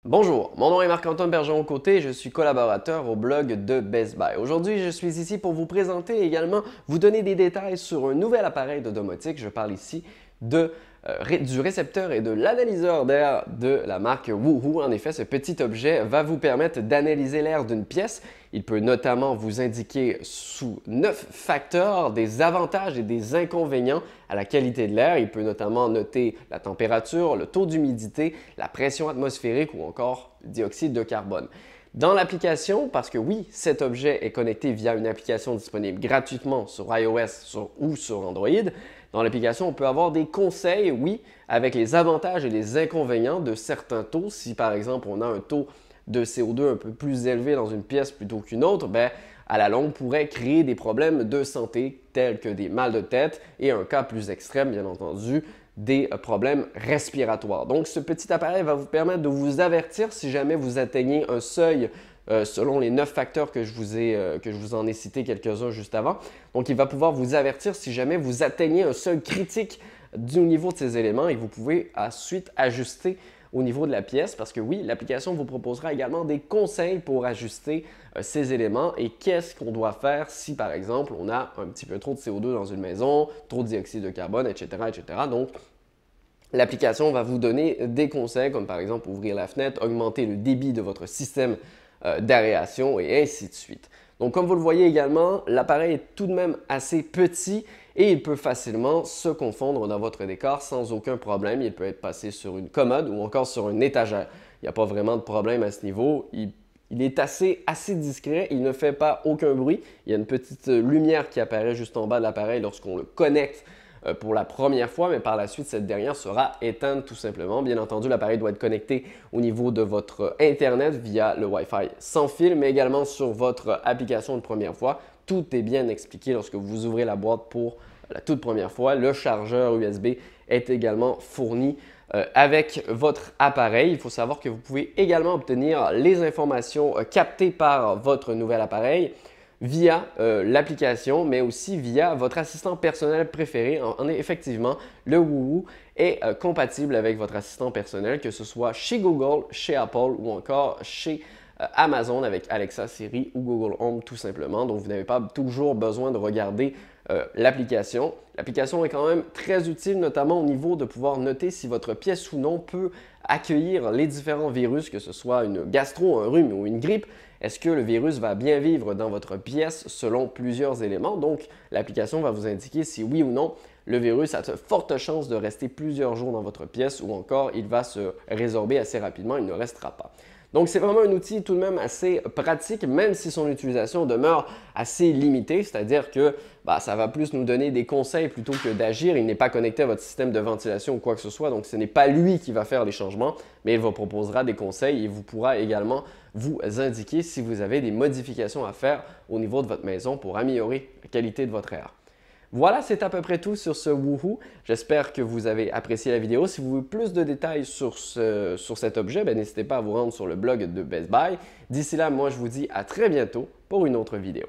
Bonjour, mon nom est Marc-Antoine Bergeron-Côté et je suis collaborateur au blog de Best Buy. Aujourd'hui, je suis ici pour vous présenter et également vous donner des détails sur un nouvel appareil de domotique. Je parle ici du récepteur et de l'analyseur d'air de la marque Woohoo. En effet, ce petit objet va vous permettre d'analyser l'air d'une pièce. Il peut notamment vous indiquer sous 9 facteurs des avantages et des inconvénients à la qualité de l'air. Il peut notamment noter la température, le taux d'humidité, la pression atmosphérique ou encore le dioxyde de carbone. Dans l'application, parce que oui, cet objet est connecté via une application disponible gratuitement sur iOS ou sur Android, dans l'application, on peut avoir des conseils, oui, avec les avantages et les inconvénients de certains taux. Si par exemple, on a un taux de CO2 un peu plus élevé dans une pièce plutôt qu'une autre, à la longue, pourrait créer des problèmes de santé tels que des mal de tête et un cas plus extrême, bien entendu, des problèmes respiratoires. Donc, ce petit appareil va vous permettre de vous avertir si jamais vous atteignez un seuil selon les 9 facteurs que je vous en ai cité quelques-uns juste avant. Donc, il va pouvoir vous avertir si jamais vous atteignez un seuil critique du niveau de ces éléments et vous pouvez ensuite ajuster au niveau de la pièce parce que oui, l'application vous proposera également des conseils pour ajuster ces éléments et qu'est-ce qu'on doit faire si par exemple on a un petit peu trop de CO2 dans une maison, trop de dioxyde de carbone, etc. Donc, l'application va vous donner des conseils comme par exemple ouvrir la fenêtre, augmenter le débit de votre système d'aération et ainsi de suite. Donc, comme vous le voyez également, l'appareil est tout de même assez petit et il peut facilement se confondre dans votre décor sans aucun problème. Il peut être passé sur une commode ou encore sur une étagère. Il n'y a pas vraiment de problème à ce niveau. Il est assez discret, il ne fait pas aucun bruit. Il y a une petite lumière qui apparaît juste en bas de l'appareil lorsqu'on le connecte pour la première fois, mais par la suite, cette dernière sera éteinte tout simplement. Bien entendu, l'appareil doit être connecté au niveau de votre Internet via le Wi-Fi sans fil, mais également sur votre application de première fois. Tout est bien expliqué lorsque vous ouvrez la boîte pour la toute première fois. Le chargeur USB est également fourni avec votre appareil. Il faut savoir que vous pouvez également obtenir les informations captées par votre nouvel appareil via l'application, mais aussi via votre assistant personnel préféré. Effectivement, le Woohoo est compatible avec votre assistant personnel, que ce soit chez Google, chez Apple ou encore chez Amazon avec Alexa, Siri ou Google Home tout simplement. Donc, vous n'avez pas toujours besoin de regarder l'application. L'application est quand même très utile, notamment au niveau de pouvoir noter si votre pièce ou non peut accueillir les différents virus, que ce soit une gastro, un rhume ou une grippe. Est-ce que le virus va bien vivre dans votre pièce selon plusieurs éléments? Donc, l'application va vous indiquer si oui ou non le virus a de fortes chances de rester plusieurs jours dans votre pièce ou encore il va se résorber assez rapidement, il ne restera pas. Donc, c'est vraiment un outil tout de même assez pratique, même si son utilisation demeure assez limitée, c'est-à-dire que ça va plus nous donner des conseils plutôt que d'agir. Il n'est pas connecté à votre système de ventilation ou quoi que ce soit, donc ce n'est pas lui qui va faire les changements, mais il vous proposera des conseils et vous pourra également vous indiquer si vous avez des modifications à faire au niveau de votre maison pour améliorer la qualité de votre air. Voilà, c'est à peu près tout sur ce Woohoo. J'espère que vous avez apprécié la vidéo. Si vous voulez plus de détails sur cet objet, n'hésitez pas à vous rendre sur le blog de Best Buy. D'ici là, moi je vous dis à très bientôt pour une autre vidéo.